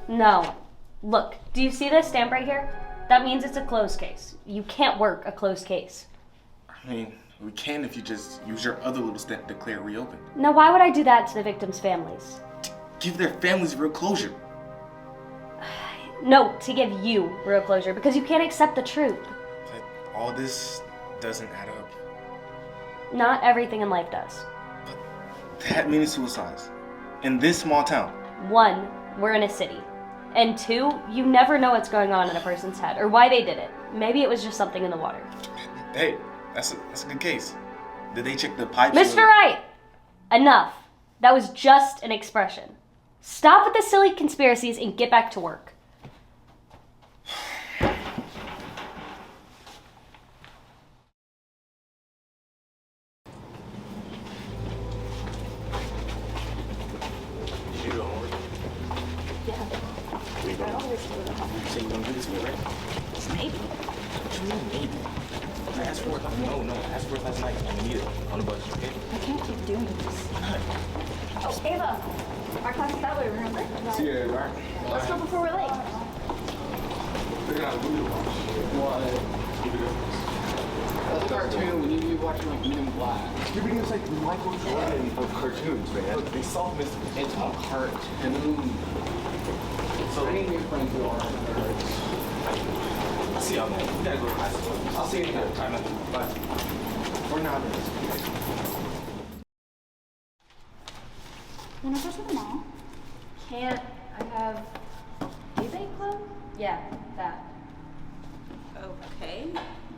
No. Look, do you see this stamp right here? That means it's a closed case. You can't work a closed case. I mean, we can if you just use your other little stamp to declare reopen. Now, why would I do that to the victims' families? Give their families real closure. No, to give you real closure, because you can't accept the truth. But all this doesn't add up. Not everything in life does. That many suicides in this small town. 1, we're in a city. And 2, you never know what's going on in a person's head or why they did it. Maybe it was just something in the water. Hey, that's a good case. Did they check the pipes? Mr. Wright! Enough. That was just an expression. Stop with the silly conspiracies and get back to work. So you gonna do this with, right? Maybe. What you mean, maybe? I asked for it. No, I asked for it last night. I'm gonna need it on the bus, okay? I can't keep doing this. Why not? Oh, Ava, our class is that way, remember? See you, all right? Let's go before we're late. Figure out a movie to watch. That's a cartoon. We need to be watching like Men in Black. You're being like Michael Jordan of cartoons, man. They solve mysteries. It's a cartoon. So any new friends who are nerds. I'll see y'all, man. We gotta go to high school. I'll see you in here. Time out. Bye. We're not in this. Wanna go to the mall? Can't. I have eBay club? Yeah, that. Okay.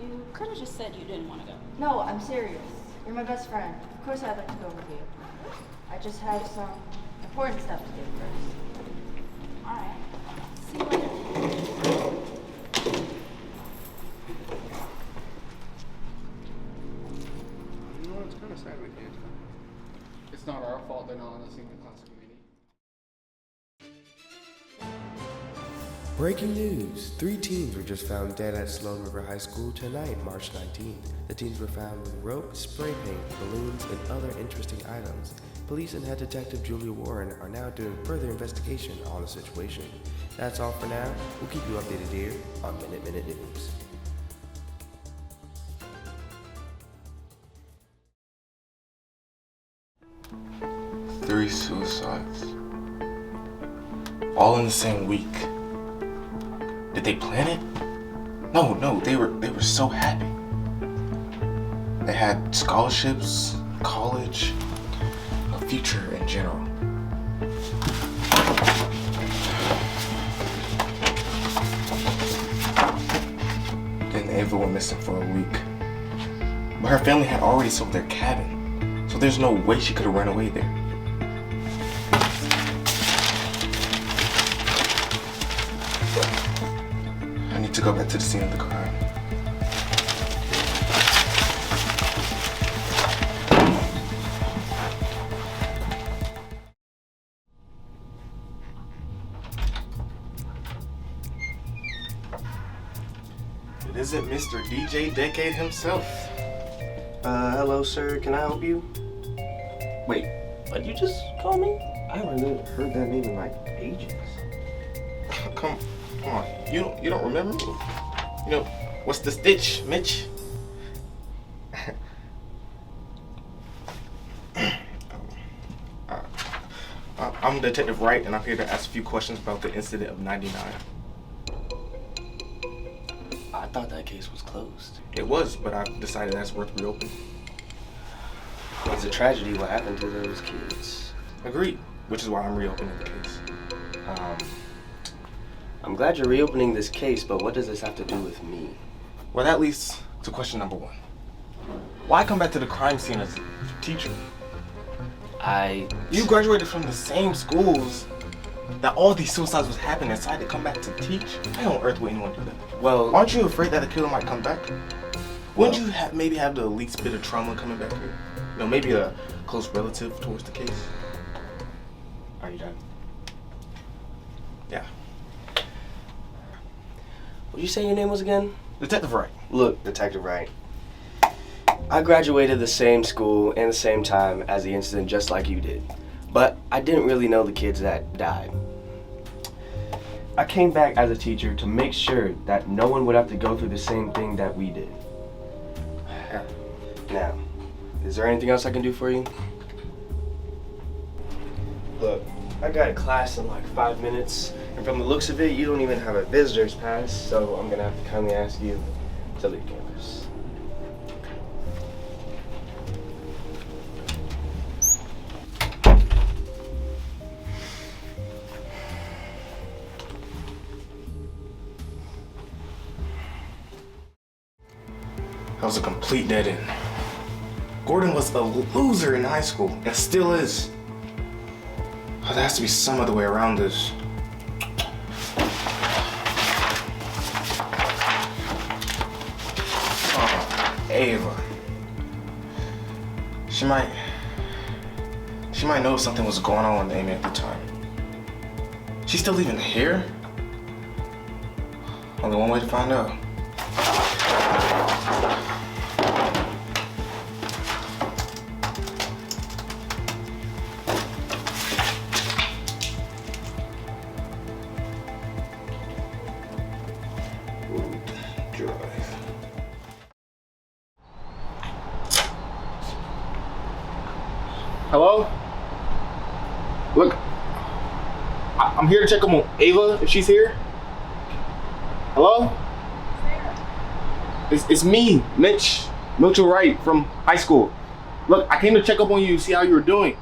You could have just said you didn't want to go. No, I'm serious. You're my best friend. Of course I'd like to go with you. I just have some important stuff to do first. Alright. See you later. You know, it's kind of sad we can't. It's not our fault they're not listening to class committee. Breaking news! 3 teens were just found dead at Sloan River High School tonight, March 19th. The teens were found with rope, spray paint, balloons, and other interesting items. Police and Head Detective Julia Warren are now doing further investigation on the situation. That's all for now. We'll keep you updated here on Minute News. Three suicides. All in the same week. Did they plan it? No, they were so happy. They had scholarships, college, a future in general. Then Ava went missing for a week. But her family had already sold their cabin, so there's no way she could have run away there. I need to go back to the scene of the crime. It isn't Mr. DJ Decade himself. Hello, sir. Can I help you? Wait, what did you just call me? I haven't really heard that name in like ages. Come on. You don't remember me? You know, what's the stitch, Mitch? I'm Detective Wright, and I'm here to ask a few questions about the incident of 99. I thought that case was closed. It was, but I decided that's worth reopening. It's a tragedy what happened to those kids. Agreed, which is why I'm reopening the case. I'm glad you're reopening this case, but what does this have to do with me? Well, that leads to question number 1. Why come back to the crime scene as a teacher? You graduated from the same schools that all these suicides was happening and decided to come back to teach? Why on earth would anyone do that? Well, Aren't you afraid that the killer might come back? Wouldn't you maybe have the least bit of trauma coming back here? You know, maybe a close relative towards the case? are you done? Yeah. What'd you say your name was again? Detective Wright. Look, Detective Wright. I graduated the same school and the same time as the incident just like you did. but I didn't really know the kids that died. I came back as a teacher to make sure that no one would have to go through the same thing that we did. Now, is there anything else I can do for you? Look, I got a class in like 5 minutes, and from the looks of it, you don't even have a visitor's pass, so I'm gonna have to kindly ask you to leave campus. That was a complete dead end. Gordon was a loser in high school, and still is. Oh, there has to be some other way around this. Oh, Ava. She might know something was going on with Amy at the time. She's still even here? Only one way to find out. Hello? Look, I'm here to check on Ava, if she's here. Hello? It's me, Mitchell Wright from high school. Look, I came to check up on you, see how you were doing.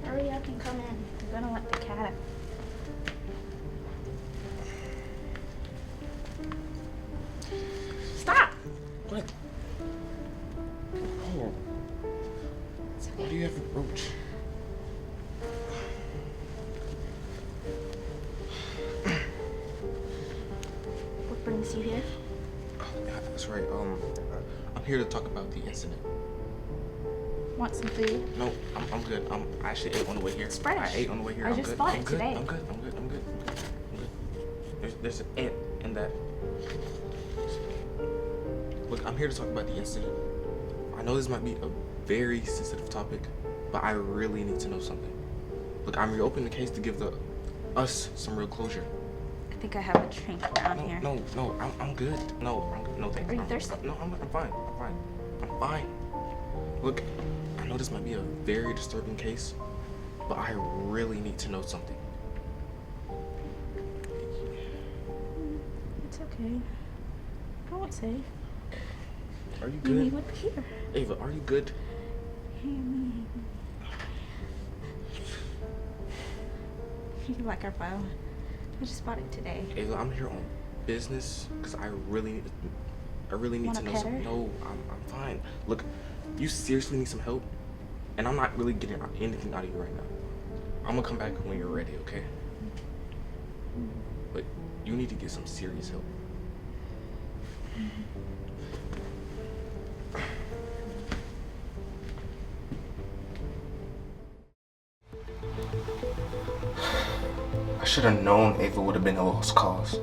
Hurry up and come in. We're gonna let the cat out. Stop! What? Oh. Why do you have a roach? What brings you here? Yeah, that's right. I'm here to talk about the incident. Want some food? No, I'm good. I actually ate on the way here. It's fresh. I ate on the way here. I I'm just good. bought I'm it good. today. I'm good. There's an ant in that. Look, I'm here to talk about the incident. I know this might be a very sensitive topic, but I really need to know something. Look, I'm reopening the case to give us some real closure. I think I have a drink around here. No, I'm good. No, I'm good. No, thanks. Are you thirsty? No, I'm fine. I'm fine. Look, I know this might be a very disturbing case, but I really need to know something. It's okay. I won't say. Are you You need good? one here. Ava, are you good? You like our phone? I just bought it today. Ava, I'm here on business because I really need Wanna to know pet something. her? No, I'm fine. Look, you seriously need some help, and I'm not really getting anything out of you right now. I'm gonna come back when you're ready, okay? But you need to get some serious help. I should have known Ava would have been a lost cause.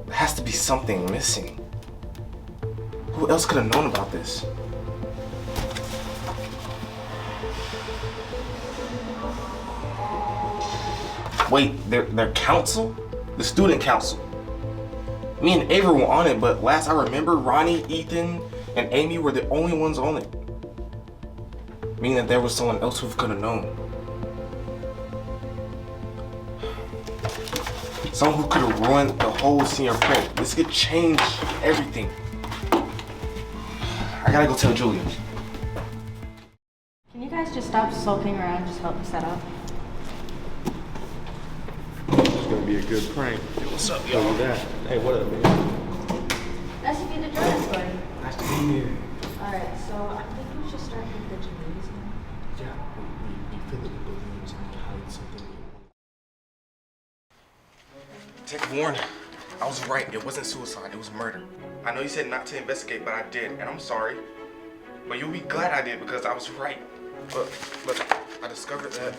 There has to be something missing. Who else could have known about this? Wait, their council? The student council. Me and Ava were on it, but last I remember, Ronnie, Ethan, and Amy were the only ones on it. Meaning that there was someone else who could have known. Someone who could have ruined the whole senior print. This could change everything. I gotta go tell Julia. Can you guys just stop sulking around and just help me set up? gonna be a good prank. Hey, what's up, Tell you y'all? that. Hey, what up, man? Nice to meet the Jordan story. Nice to be here. Alright, so I think we should start with the gymnasium. Yeah, we fill it with balloons and we hide something. Detective Warren, I was right. It wasn't suicide. It was murder. I know you said not to investigate, but I did, and I'm sorry. But you'll be glad I did because I was right. Look, I discovered that.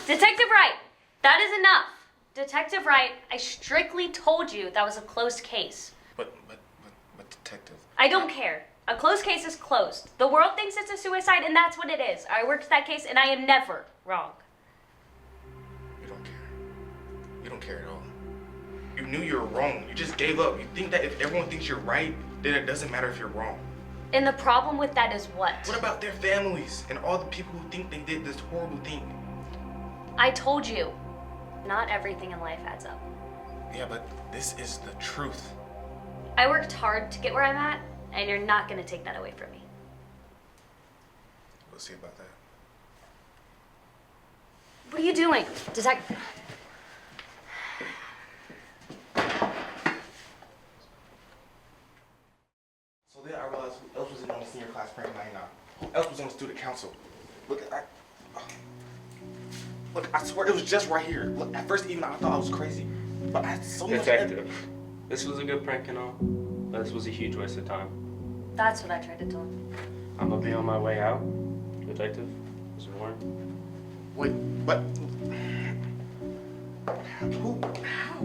Detective Wright, that is enough. Detective Wright, I strictly told you that was a closed case. But detective. I don't care. A closed case is closed. The world thinks it's a suicide, and that's what it is. I worked that case, and I am never wrong. You don't care. You don't care at all. You knew you were wrong. You just gave up. You think that if everyone thinks you're right, then it doesn't matter if you're wrong. And the problem with that is what? What about their families and all the people who think they did this horrible thing? I told you, not everything in life adds up. Yeah, but this is the truth. I worked hard to get where I'm at, and you're not gonna take that away from me. We'll see about that. What are you doing? Detective. So then I realized who else was in on the senior class prank night now. Who else was on the student council? Look, I swear it was just right here. Look, at first even I thought I was crazy, but I had so much. Detective, this was a good prank and all, but this was a huge waste of time. That's what I tried to tell him. I'm gonna be on my way out. Detective, Mr. Warren. Wait, but who? How?